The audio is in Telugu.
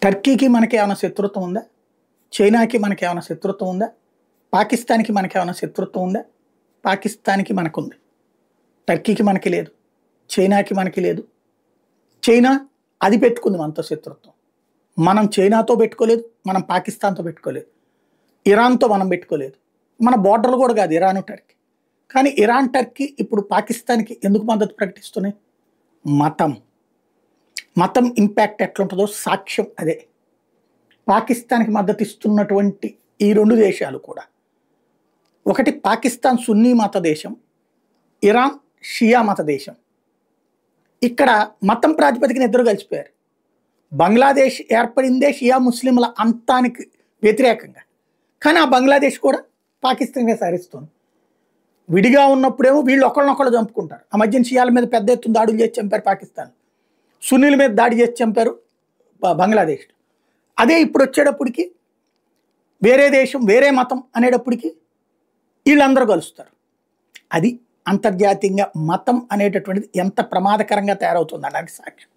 టర్కీకి మనకి ఏమైనా శత్రుత్వం ఉందా? చైనాకి మనకి ఏమైనా శత్రుత్వం ఉందా? పాకిస్తాన్‌కి మనకి ఏమైనా శత్రుత్వం ఉందా? పాకిస్తాన్‌కి మనకుంది. టర్కీకి మనకి లేదు. చైనాకి మనకి లేదు. చైనా అది పెట్టుకుంది మనతో శత్రుత్వం. మనం చైనాతో పెట్టుకోలేదు. మనం పాకిస్తాన్‌తో పెట్టుకోలేదు. ఇరాన్‌తో మనం పెట్టుకోలేదు. మన బోర్డర్‌లు కూడా కాదు ఇరాను, టర్కీ. కానీ ఇరాన్, టర్కీ ఇప్పుడు పాకిస్తాన్‌కి ఎందుకు మద్దతు ప్రకటిస్తున్నాయి? మతం. మతం ఇంపాక్ట్ ఎట్లుంటుందో సాక్ష్యం అదే. పాకిస్తాన్‌కి మద్దతు ఇస్తున్నటువంటి ఈ 2 దేశాలు కూడా, ఒకటి పాకిస్తాన్ సున్నీ మత దేశం, ఇరాన్ షియా మత దేశం. ఇక్కడ మతం ప్రాతిపదికన ఇద్దరు కలిసిపోయారు. బంగ్లాదేశ్ ఏర్పడిందే షియా ముస్లింల అంతానికి వ్యతిరేకంగా. కానీ ఆ బంగ్లాదేశ్ కూడా పాకిస్తాన్‌కే సహకరిస్తుంది. విడిగా ఉన్నప్పుడేమో వీళ్ళు ఒకళ్ళనొకళ్ళు చంపుకుంటారు. ఆ మధ్యన షియాల మీద పెద్ద ఎత్తున దాడులు చేసి చంపారు పాకిస్తాన్. సున్నీల మీద దాడి చేసి చంపారు బంగ్లాదేశ్. అదే ఇప్పుడు వచ్చేటప్పటికి వేరే దేశం, వేరే మతం అనేటప్పటికి వీళ్ళందరూ కలుస్తారు. అది అంతర్జాతీయంగా మతం అనేటటువంటిది ఎంత ప్రమాదకరంగా తయారవుతుంది అనడానికి సాక్ష్యం.